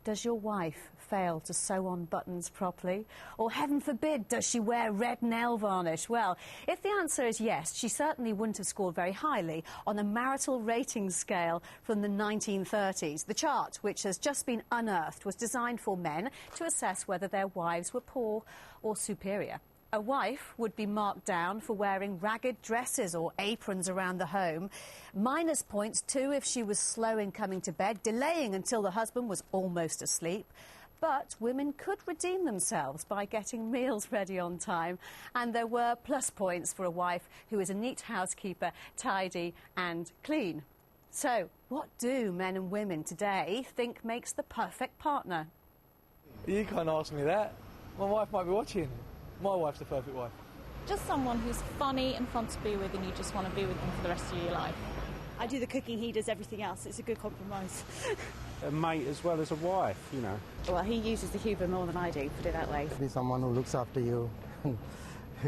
Does your wife fail to sew on buttons properly? Or, heaven forbid, does she wear red nail varnish? Well, if the answer is yes, she certainly wouldn't have scored very highly on a marital rating scale from the 1930s. The chart, which has just been unearthed, was designed for men to assess whether their wives were poor or superior. A wife would be marked down for wearing ragged dresses or aprons around the home. Minus points, too, if she was slow in coming to bed, delaying until the husband was almost asleep. But women could redeem themselves by getting meals ready on time. And there were plus points for a wife who is a neat housekeeper, tidy and clean. So, what do men and women today think makes the perfect partner? You can't ask me that. My wife might be watching. My wife's the perfect wife. Just someone who's funny and fun to be with, and you just want to be with them for the rest of your life. I do the cooking, he does everything else. It's a good compromise. A mate as well as a wife, you know. Well, he uses the humour more than I do, put it that way. Be someone who looks after you,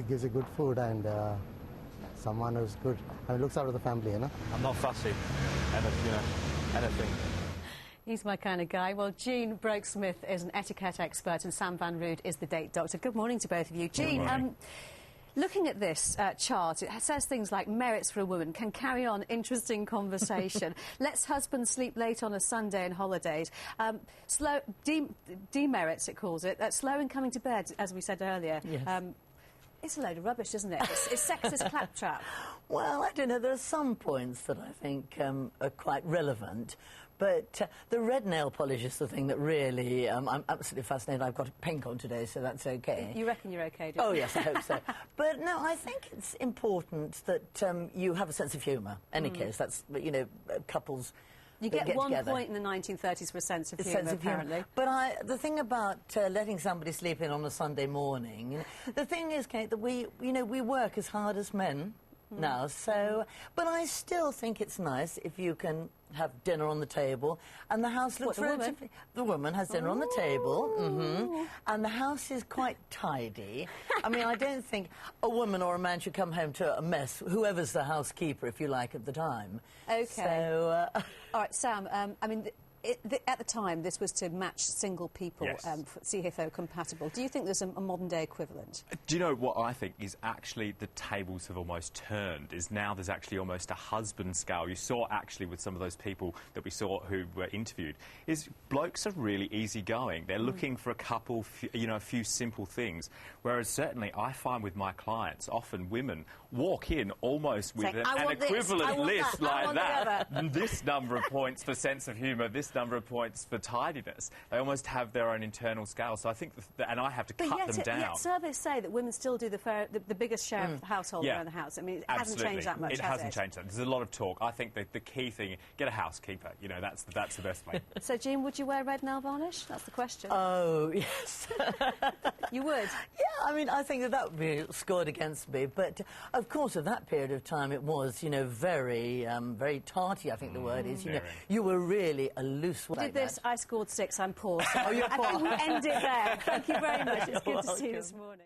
gives you good food, and someone who's good and looks after the family, you know. I'm not fussy. Anything. He's my kind of guy. Well, Jean Broke-Smith is an etiquette expert and Sam van Rood is the date doctor. Good morning to both of you. Jean, looking at this chart, it says things like merits for a woman can carry on interesting conversation. Lets husbands sleep late on a Sunday and holidays. Demerits, it calls it. Slow in coming to bed, as we said earlier. Yes. It's a load of rubbish, isn't it? It's sexist claptrap. Well, I don't know. There are some points that I think are quite relevant. But the red nail polish is the thing that really I'm absolutely fascinated. I've got pink on today, so that's OK. You reckon you're OK, do you? Oh, yes, I hope so. But, no, I think it's important that you have a sense of humour. In any case, that's, you know, couples... You get 1 point in the 1930s for a sense of humour, apparently. But the thing about letting somebody sleep in on a Sunday morning, the thing is, Kate, that we work as hard as men now, so... But I still think it's nice if you can have dinner on the table and the house looks relatively... The woman has dinner on the table, and the house is quite tidy. I mean, I don't think a woman or a man should come home to a mess, whoever's the housekeeper, if you like, at the time. OK. So... All right, Sam, I mean... at the time, this was to match single people, yes. See if they were compatible. Do you think there's a modern-day equivalent? Do you know what I think is actually the tables have almost turned, is now there's actually almost a husband scale. You saw actually with some of those people that we saw who were interviewed, is blokes are really easygoing. They're looking for a couple, a few simple things, whereas certainly I find with my clients, often women walk in almost with an equivalent list like that. This number of points for sense of humour, this number of points for tidiness. They almost have their own internal scale. So I think, and I have to cut them down. Yet surveys say that women still do the biggest share of the household around the house. I mean, it hasn't changed that much, It hasn't changed that. There's a lot of talk. I think that the key thing, get a housekeeper. You know, that's the best way. So, Jean, would you wear red nail varnish? That's the question. Oh, yes. You would? Yeah, I mean, I think that would be scored against me. But, of course, at that period of time, it was, very, very tarty, I think the word is. You were really a loose one. Did this, I scored 6, I'm poor. So you're poor. I think we'll end it there. Thank you very much. It's good to see you this morning.